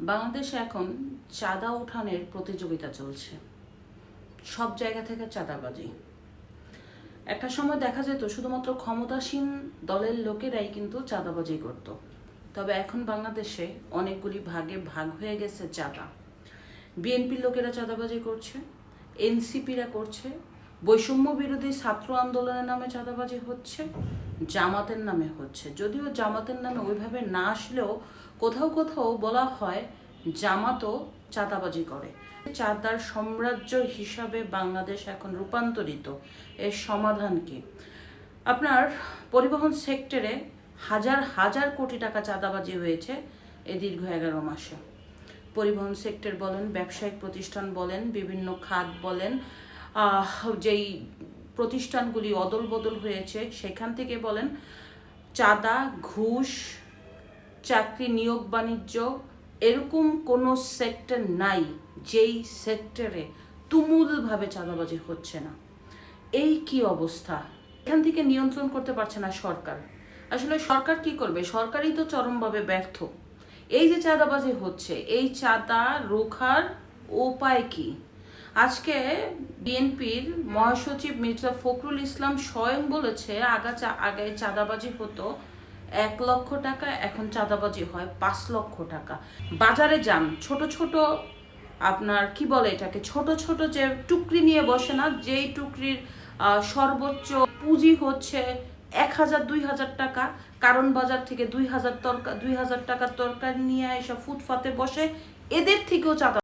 বাংলাদেশে এখন চাঁদা উঠানের প্রতিযোগিতা চলছে। সব জায়গা থেকে চাঁদাবাজি। একটা সময় দেখা যেত শুধুমাত্র ক্ষমতাসীন দলের লোকেরাই কিন্তু চাঁদাবাজি করত। তবে এখন বাংলাদেশে অনেকগুলি ভাগে ভাগ হয়ে গেছে চাঁদা। বিএনপির লোকেরা চাঁদাবাজি করছে, এনসিপিরা করছে, বৈষম্য বিরোধী ছাত্র আন্দোলনের নামে চাঁদাবাজি হচ্ছে, জামাতের নামে হচ্ছে। যদিও জামাতের নামে ওইভাবে না আসলেও কোথাও কোথাও বলা হয় জামাতও চাঁদাবাজি করে। চাঁদার সাম্রাজ্য হিসাবে বাংলাদেশ এখন রূপান্তরিত। এর সমাধান কি? আপনার পরিবহন সেক্টরে হাজার হাজার কোটি টাকা চাঁদাবাজি হয়েছে এই দীর্ঘ 11 মাসে। পরিবহন সেক্টর বলেন, ব্যবসায়িক প্রতিষ্ঠান বলেন, বিভিন্ন খাত বলেন, যেই প্রতিষ্ঠানগুলি অদল বদল হয়েছে সেখান থেকে বলেন, চাঁদা, ঘুষ, চাকরি নিয়োগ বাণিজ্য, এরকম কোনো সেক্টর নাই যেই সেক্টরে তুমুলভাবে চাঁদাবাজি হচ্ছে না। এই কি অবস্থা? এখান থেকে নিয়ন্ত্রণ করতে পারছে না সরকার। আসলে সরকার কি করবে? সরকারই তো চরমভাবে ব্যর্থ। এই যে চাঁদাবাজি হচ্ছে, এই চাঁদা রোখার উপায় কি? আজকে বিএনপির মহাসচিব মির্জা ফখরুল ইসলাম স্বয়ং বলেছে আগে চাঁদাবাজি হতো 1 লক্ষ টাকা, এখন চাঁদাবাজি হয় 5 লক্ষ টাকা। বাজারে যান, ছোট ছোট আপনার কি বলে এটাকে, ছোট ছোট যে টুকরি নিয়ে বসে না, যেই টুকরির সর্বোচ্চ পুঁজি হচ্ছে 1000-2000 টাকা, কারণ বাজার থেকে 2000 টাকার তরকারি নিয়ে এসে ফুটপাতে বসে, এদের থেকেও চাঁদা